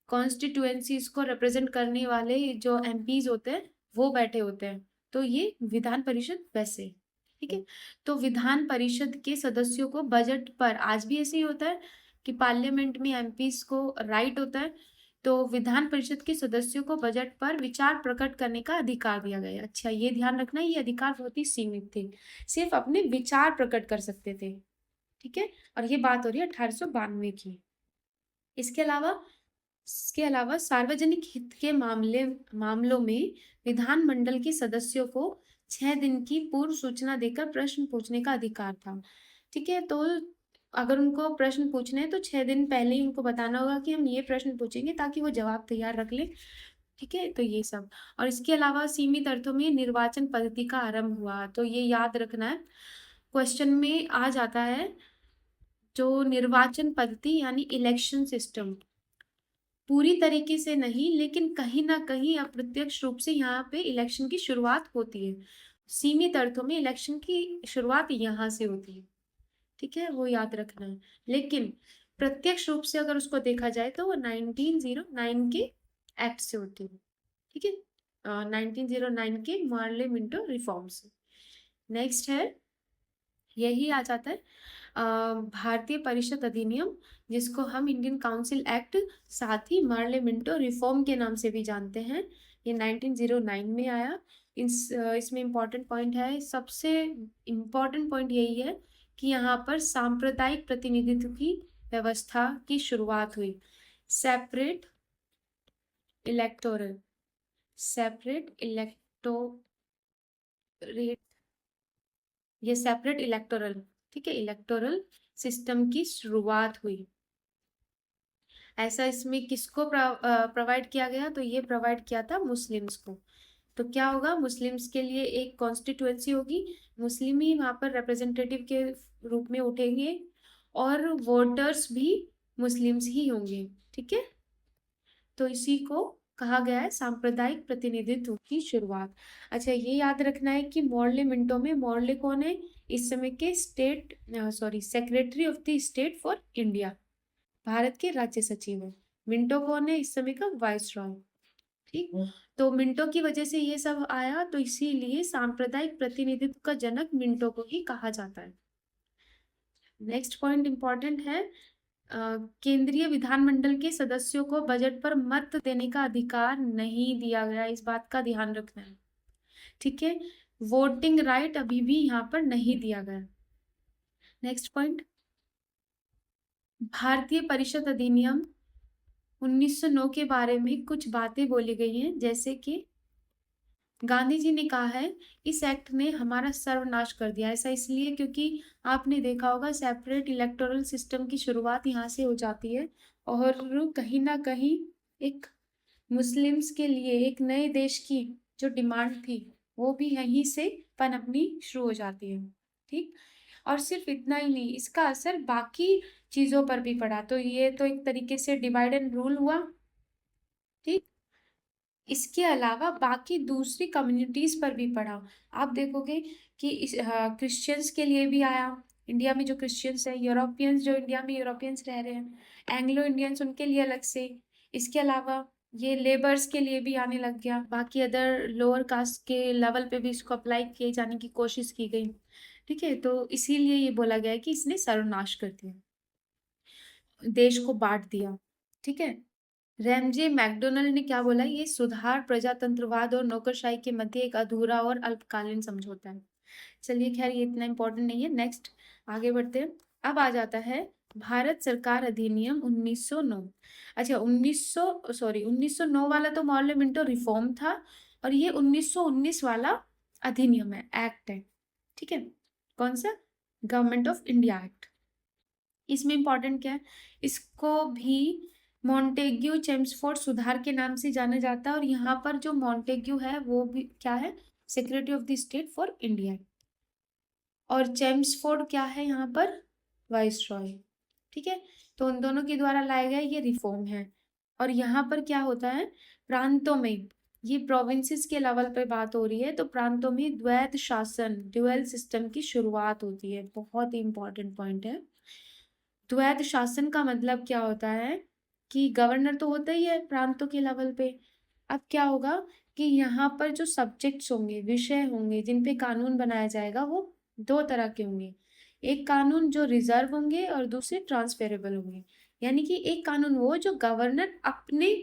कॉन्स्टिट्यूएंसीज को रिप्रेजेंट करने वाले जो एमपीज होते हैं वो बैठे होते हैं, तो ये विधान परिषद वैसे। ठीक है, तो विधान परिषद के सदस्यों को बजट पर, आज भी ऐसे ही होता है कि पार्लियामेंट में एमपीज को राइट होता है, तो विधान परिषद के सदस्यों को बजट पर विचार प्रकट करने का अधिकार दिया गया है। अच्छा, ये ध्यान रखना, ये अधिकार बहुत ही सीमित थे, सिर्फ अपने विचार प्रकट कर सकते थे। ठीक है, और ये बात हो रही है 1892 की। इसके अलावा सार्वजनिक हित के मामलों में विधानमंडल के सदस्यों को 6 दिन की पूर्व सूचना देकर प्रश्न पूछने का अधिकार था। ठीक है, तो अगर उनको प्रश्न पूछने हैं तो 6 दिन पहले ही उनको बताना होगा कि हम ये प्रश्न पूछेंगे, ताकि वो जवाब तैयार रख ले। ठीक है, तो ये सब। और इसके अलावा सीमित अर्थों में निर्वाचन पद्धति का आरंभ हुआ, तो ये याद रखना है, क्वेश्चन में आ जाता है। जो निर्वाचन पद्धति यानी इलेक्शन सिस्टम, पूरी तरीके से नहीं लेकिन कहीं ना कहीं अप्रत्यक्ष रूप से यहाँ पे इलेक्शन की शुरुआत होती है। सीमित अर्थों में इलेक्शन की शुरुआत यहाँ से होती है। ठीक है, वो याद रखना है। लेकिन प्रत्यक्ष रूप से अगर उसको देखा जाए तो वो 1909 के एक्ट से होती है। ठीक है, 1909 के मार्ले मिंटो रिफॉर्म से। नेक्स्ट है, यही आ जाता है भारतीय परिषद अधिनियम, जिसको हम इंडियन काउंसिल एक्ट, साथ ही मार्ले मिंटो रिफॉर्म के नाम से भी जानते हैं। ये 1909 में आया। इसमें इम्पोर्टेंट पॉइंट है, सबसे इम्पोर्टेंट पॉइंट यही है कि यहाँ पर सांप्रदायिक प्रतिनिधित्व की व्यवस्था की शुरुआत हुई। सेपरेट इलेक्टोरल सेपरेट इलेक्टोरेट ये सेपरेट इलेक्टोरल, ठीक है, इलेक्टोरल सिस्टम की शुरुआत हुई। ऐसा इसमें किसको प्रोवाइड किया गया? तो ये प्रोवाइड किया था मुस्लिम्स को। तो क्या होगा, मुस्लिम्स के लिए एक कॉन्स्टिट्यूएंसी होगी, मुस्लिम ही वहां पर रिप्रेजेंटेटिव के रूप में उठेंगे, और वोटर्स भी मुस्लिम्स ही होंगे। ठीक है, तो इसी को कहा गया है सांप्रदायिक प्रतिनिधित्व की शुरुआत। अच्छा, ये याद रखना है कि मोर्ले मिंटो में, मोर्ले कौन है? इस समय के secretary of the state for India, Bharat के राज्य सचिव है। मिंटो कौन है? इस समय का वाइसरॉय। ठीक, तो मिंटो की वजह से ये सब आया, तो इसीलिए सांप्रदायिक प्रतिनिधित्व का जनक मिंटो को ही कहा जाता है। नेक्स्ट पॉइंट इंपॉर्टेंट है, केंद्रीय विधानमंडल के सदस्यों को बजट पर मत देने का अधिकार नहीं दिया गया, इस बात का ध्यान रखना है। ठीक है, वोटिंग राइट अभी भी यहाँ पर नहीं दिया गया। नेक्स्ट पॉइंट, भारतीय परिषद अधिनियम 1909 के बारे में कुछ बातें बोली गई हैं, जैसे कि गांधी जी ने कहा है इस एक्ट ने हमारा सर्वनाश कर दिया। ऐसा इसलिए क्योंकि आपने देखा होगा सेपरेट इलेक्टोरल सिस्टम की शुरुआत यहाँ से हो जाती है, और कहीं ना कहीं एक मुस्लिम्स के लिए एक नए देश की जो डिमांड थी वो भी यहीं से पनपनी शुरू हो जाती है। ठीक, और सिर्फ इतना ही नहीं, इसका असर बाकी चीजों पर भी पड़ा। तो ये तो एक तरीके से डिवाइड एंड रूल हुआ। ठीक, इसके अलावा बाकी दूसरी कम्युनिटीज पर भी पड़ा। आप देखोगे कि क्रिश्चियंस के लिए भी आया, इंडिया में जो क्रिश्चियंस है, यूरोपियंस जो इंडिया में यूरोपियंस रह रहे हैं, एंग्लो इंडियंस, उनके लिए अलग से। इसके अलावा ये लेबर्स के लिए भी आने लग गया, बाकी अदर लोअर कास्ट के लेवल पे भी इसको अप्लाई किए जाने की कोशिश की गई। ठीक है, तो इसीलिए ये बोला गया है कि इसने सर्वनाश कर दिया, देश को बांट दिया। ठीक है, रैमजे मैकडोनल्ड ने क्या बोला, ये सुधार प्रजातंत्रवाद और नौकरशाही के मध्य एक अधूरा और अल्पकालीन समझौता है। चलिए, खैर ये इतना इंपॉर्टेंट नहीं है, नेक्स्ट आगे बढ़ते हैं। अब आ जाता है भारत सरकार अधिनियम 1909। अच्छा, 1909 वाला तो मॉर्ले मिंटो रिफॉर्म था, और ये 1919 वाला अधिनियम है, एक्ट है। ठीक है, कौन सा? Government of India act. इसमें इंपॉर्टेंट क्या है, इसको भी मॉन्टेग्यू चेम्सफोर्ड सुधार के नाम से जाना जाता है, और यहाँ पर जो मॉन्टेग्यू है वो भी क्या है? Secretary of the state for India, और चेम्सफोर्ड क्या है यहाँ पर? वाइसरॉय। ठीक है, तो उन दोनों के द्वारा लाया गया ये रिफॉर्म है। और यहाँ पर क्या होता है, प्रांतों में, ये प्रोविंसेस के लेवल पे बात हो रही है, तो प्रांतों में द्वैध शासन, ड्यूअल सिस्टम की शुरुआत होती है। बहुत ही इंपॉर्टेंट पॉइंट है। द्वैध शासन का मतलब क्या होता है कि गवर्नर तो होता ही है प्रांतों के लेवल पे। अब क्या होगा कि यहाँ पर जो सब्जेक्ट्स होंगे, विषय होंगे जिन पे कानून बनाया जाएगा, वो दो तरह के होंगे। एक कानून जो रिजर्व होंगे और दूसरे ट्रांसफेरेबल होंगे। यानी कि एक कानून वो जो गवर्नर अपने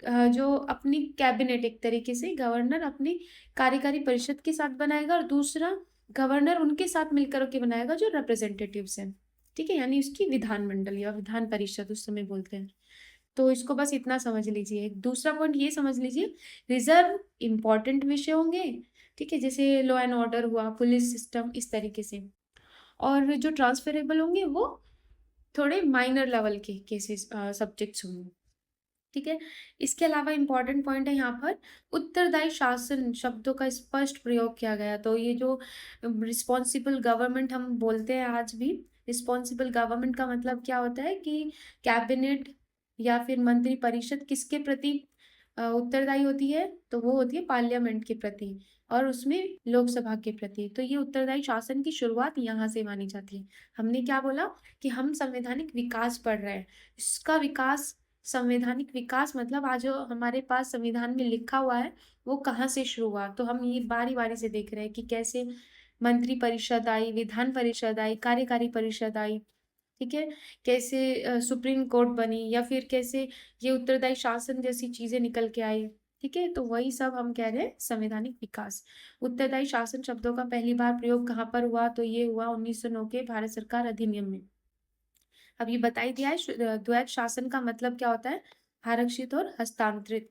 जो अपनी कैबिनेट, एक तरीके से गवर्नर अपनी कार्यकारी परिषद के साथ बनाएगा, और दूसरा गवर्नर उनके साथ मिलकर के बनाएगा जो रिप्रेजेंटेटिव्स हैं। ठीक है, यानी उसकी विधानमंडल या विधान परिषद उस समय बोलते हैं। तो इसको बस इतना समझ लीजिए। दूसरा पॉइंट ये समझ लीजिए, रिजर्व इंपॉर्टेंट विषय होंगे, ठीक है, जैसे लॉ एंड ऑर्डर हुआ, पुलिस सिस्टम, इस तरीके से। और जो ट्रांसफरेबल होंगे वो थोड़े माइनर लेवल के केसेस, सब्जेक्ट्स होंगे। ठीक है, इसके अलावा इंपॉर्टेंट पॉइंट है यहाँ पर उत्तरदायी शासन शब्दों का स्पष्ट प्रयोग किया गया। तो ये जो रिस्पॉन्सिबल गवर्नमेंट हम बोलते हैं आज भी, रिस्पॉन्सिबल गवर्नमेंट का मतलब क्या होता है कि कैबिनेट या फिर मंत्री परिषद किसके प्रति उत्तरदायी होती है? तो वो होती है पार्लियामेंट के प्रति, और उसमें लोकसभा के प्रति। तो ये उत्तरदायी शासन की शुरुआत यहाँ से मानी जाती है। हमने क्या बोला कि हम संवैधानिक विकास पढ़ रहे हैं, इसका विकास, संवैधानिक विकास मतलब आज जो हमारे पास संविधान में लिखा हुआ है वो कहाँ से शुरू हुआ। तो हम ये बारी बारी से देख रहे हैं कि कैसे मंत्री परिषद आई, विधान परिषद आई, कार्यकारी परिषद आई। ठीक है, कैसे सुप्रीम कोर्ट बनी, या फिर कैसे ये उत्तरदायी शासन जैसी चीजें निकल के आई। ठीक है, तो वही सब हम कह रहे हैं संवैधानिक विकास। उत्तरदायी शासन शब्दों का पहली बार प्रयोग कहाँ पर हुआ? तो ये हुआ 1909 के भारत सरकार अधिनियम में। अब ये बता ही दिया है द्वैध शासन का मतलब क्या होता है, आरक्षित और हस्तांतरित।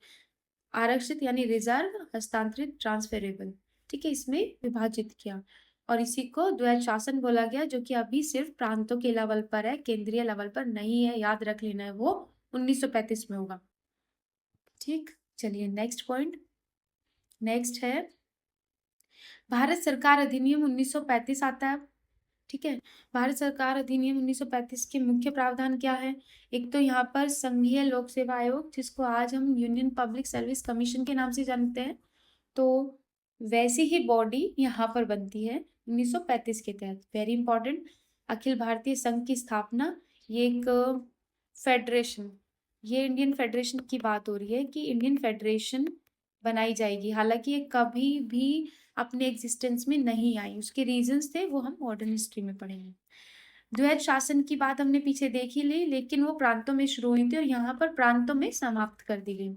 आरक्षित यानी रिजर्व, हस्तांतरित ट्रांसफेरेबल। ठीक है, इसमें विभाजित किया, और इसी को द्वैध शासन बोला गया, जो कि अभी सिर्फ प्रांतों के लेवल पर है, केंद्रीय लेवल पर नहीं है, याद रख लेना है वो 1935 में होगा। ठीक, चलिए नेक्स्ट पॉइंट। नेक्स्ट है भारत सरकार अधिनियम 1935 आता है। ठीक है, भारत सरकार अधिनियम 1935 के मुख्य प्रावधान क्या है? एक तो यहाँ पर संघीय लोक सेवा आयोग, जिसको आज हम यूनियन पब्लिक सर्विस कमीशन के नाम से जानते हैं, तो वैसी ही बॉडी यहाँ पर बनती है 1935 के तहत। वेरी इंपॉर्टेंट, अखिल भारतीय संघ की स्थापना, ये एक फेडरेशन, ये इंडियन फेडरेशन की बात हो रही है कि इंडियन फेडरेशन बनाई जाएगी। हालांकि ये कभी भी अपने एग्जिस्टेंस में नहीं आई, उसके रीजंस थे, वो हम मॉडर्न हिस्ट्री में पढ़ेंगे। द्वैध शासन की बात हमने पीछे देख ही ली, लेकिन वो प्रांतों में शुरू हुई थी और यहाँ पर प्रांतों में समाप्त कर दी गई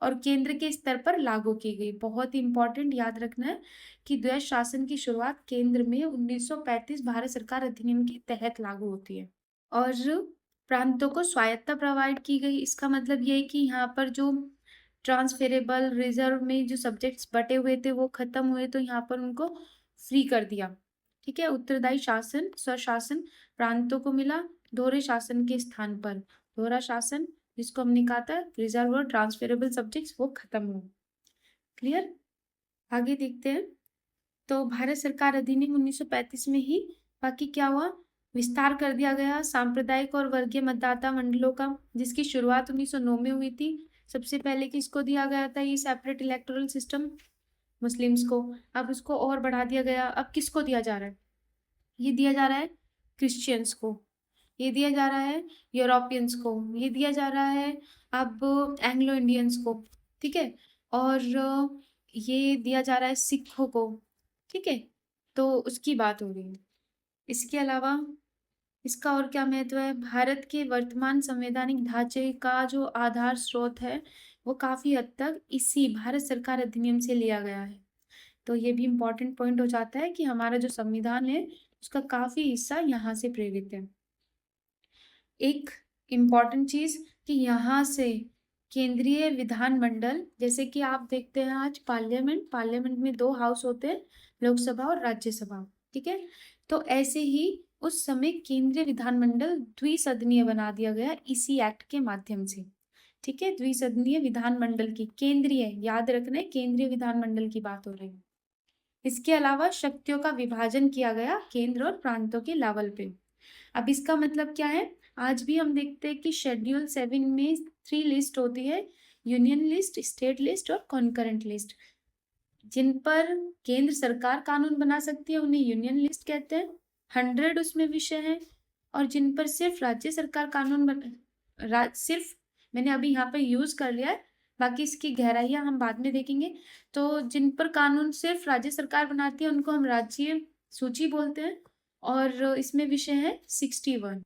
और केंद्र के स्तर पर लागू की गई। बहुत ही इंपॉर्टेंट, याद रखना है कि द्वैध शासन की शुरुआत केंद्र में 1935 भारत सरकार अधिनियम के तहत लागू होती है और प्रांतों को स्वायत्तता प्रोवाइड की गई। इसका मतलब ये है कि यहाँ पर जो ट्रांसफेरेबल रिजर्व में जो सब्जेक्ट्स बटे हुए थे वो खत्म हुए, तो यहाँ पर उनको फ्री कर दिया। ठीक है, उत्तरदायी शासन, स्वशासन प्रांतों को मिला दोहरे शासन के स्थान पर। दोहरा शासन जिसको हमने कहा था रिजर्व और ट्रांसफेरेबल सब्जेक्ट्स, वो खत्म हुए। क्लियर, आगे देखते हैं। तो भारत सरकार अधिनियम 1935 में ही बाकी क्या हुआ, विस्तार कर दिया गया सांप्रदायिक और वर्गीय मतदाता मंडलों का, जिसकी शुरुआत 1909 में हुई थी। सबसे पहले किसको दिया गया था ये सेपरेट इलेक्टोरल सिस्टम? मुस्लिम्स को। अब उसको और बढ़ा दिया गया, अब किसको दिया जा रहा है? ये दिया जा रहा है क्रिश्चियंस को, ये दिया जा रहा है यूरोपियंस को, ये दिया जा रहा है अब एंग्लो इंडियंस को। ठीक है, और ये दिया जा रहा है सिखों को। ठीक है, तो उसकी बात हो रही है। इसके अलावा इसका और क्या महत्व है? भारत के वर्तमान संवैधानिक ढांचे का जो आधार स्रोत है वो काफी हद तक इसी भारत सरकार अधिनियम से लिया गया है। तो ये भी इम्पोर्टेंट पॉइंट हो जाता है कि हमारा जो संविधान है उसका काफी हिस्सा यहाँ से प्रेरित है। एक इम्पॉर्टेंट चीज कि यहाँ से केंद्रीय विधानमंडल, जैसे कि आप देखते हैं आज पार्लियामेंट में 2 हाउस होते हैं, लोकसभा और राज्यसभा। ठीक है, तो ऐसे ही उस समय केंद्रीय विधानमंडल द्विसदनीय बना दिया गया इसी एक्ट के माध्यम से। ठीक है, द्विसदनीय विधानमंडल की, केंद्रीय, याद रखना है केंद्रीय विधानमंडल की बात हो रही है। इसके अलावा शक्तियों का विभाजन किया गया केंद्र और प्रांतों के लेवल पे। अब इसका मतलब क्या है? आज भी हम देखते हैं कि शेड्यूल 7 में 3 लिस्ट होती है, यूनियन लिस्ट, स्टेट लिस्ट और कॉन्करेंट लिस्ट। जिन पर केंद्र सरकार कानून बना सकती है उन्हें यूनियन लिस्ट कहते हैं, 100 उसमें विषय है। और जिन पर सिर्फ राज्य सरकार कानून सिर्फ मैंने अभी यहाँ पर यूज कर लिया है, बाकी इसकी गहराइयां हम बाद में देखेंगे। तो जिन पर कानून सिर्फ राज्य सरकार बनाती है उनको हम राज्य सूची बोलते हैं और इसमें विषय है 61।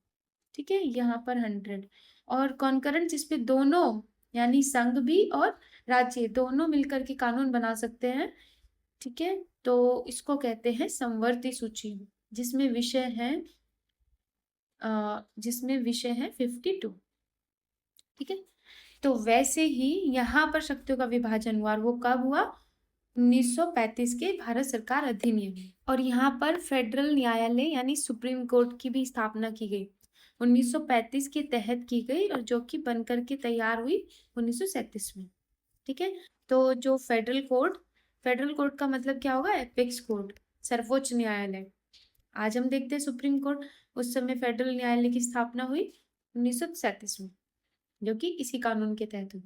ठीक है, यहाँ पर 100 और कॉन्करेंट जिसपे दोनों यानी संघ भी और राज्य दोनों मिलकर के कानून बना सकते हैं। ठीक है, तो इसको कहते हैं समवर्ती सूची, जिसमें विषय है 52। ठीक है, तो वैसे ही यहाँ पर शक्तियों का विभाजन हुआ और वो कब हुआ? 1935 के भारत सरकार अधिनियम में। और यहाँ पर फेडरल न्यायालय यानी सुप्रीम कोर्ट की भी स्थापना की गई 1935 के तहत की गई, और जो कि बनकर के तैयार हुई 1937 में। ठीक है, तो जो फेडरल कोर्ट का मतलब क्या होगा? एपेक्स कोर्ट, सर्वोच्च न्यायालय। आज हम देखते हैं सुप्रीम कोर्ट, उस समय फेडरल न्यायालय की स्थापना हुई 1937 में, जो कि इसी कानून के तहत हुई।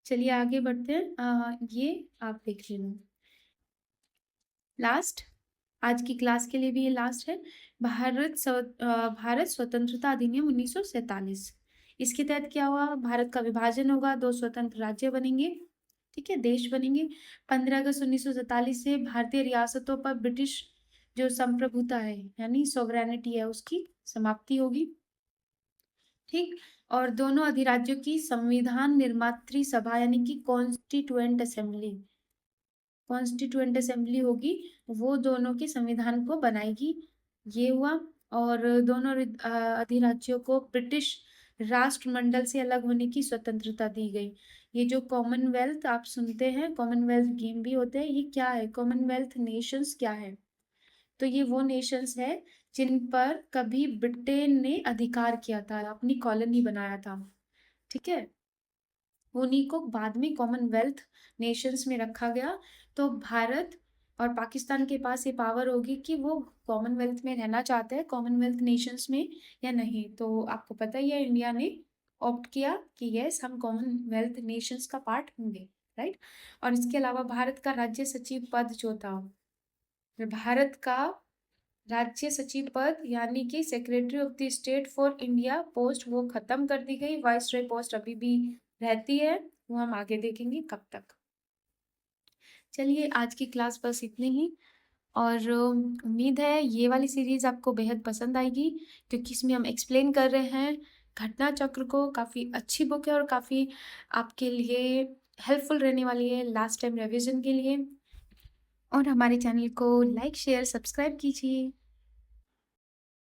चलिए आगे बढ़ते हैं। ये आप देख लेना। लास्ट, आज की क्लास के लिए भी ये लास्ट है। भारत स्वतंत्रता अधिनियम 1947। इसके तहत क्या हुआ? भारत का विभाजन होगा, 2 स्वतंत्र राज्य बनेंगे। ठीक है, देश बनेंगे। 15 अगस्त 1947 से भारतीय रियासतों पर ब्रिटिश जो संप्रभुता है यानी सोवरेनिटी है उसकी समाप्ति होगी। ठीक, और दोनों अधिराज्यों की संविधान निर्मात्री सभा यानी कि कॉन्स्टिट्यूएंट असेंबली होगी, वो दोनों के संविधान को बनाएगी। ये हुआ, और दोनों अधिराज्यों को ब्रिटिश राष्ट्रमंडल से अलग होने की स्वतंत्रता दी गई। ये जो कॉमनवेल्थ आप सुनते हैं, कॉमनवेल्थ गेम भी होते हैं, ये क्या है? कॉमनवेल्थ नेशंस क्या है? तो ये वो नेशंस है जिन पर कभी ब्रिटेन ने अधिकार किया था, अपनी कॉलोनी बनाया था, ठीक है? उन्हीं को बाद में कॉमनवेल्थ नेशंस में रखा गया। तो भारत और पाकिस्तान के पास ये पावर होगी कि वो कॉमनवेल्थ में रहना चाहते हैं, कॉमनवेल्थ नेशंस में या नहीं। तो आपको पता ही है, इंडिया ने ऑप्ट किया कि यस, हम कॉमनवेल्थ नेशंस का पार्ट होंगे, राइट? और इसके अलावा भारत का राज्य सचिव पद जो था, भारत का राज्य सचिव पद यानी कि secretary of the state for India post, वो खत्म कर दी गई। वाइसरॉय पोस्ट अभी भी रहती है, वो हम आगे देखेंगे कब तक। चलिए, आज की क्लास बस इतनी ही। और उम्मीद है ये वाली सीरीज आपको बेहद पसंद आएगी, क्योंकि इसमें हम एक्सप्लेन कर रहे हैं घटना चक्र को। काफ़ी अच्छी बुक है और काफ़ी आपके लिए हेल्पफुल रहने वाली है लास्ट टाइम रिवीजन के लिए। और हमारे चैनल को लाइक शेयर सब्सक्राइब कीजिए।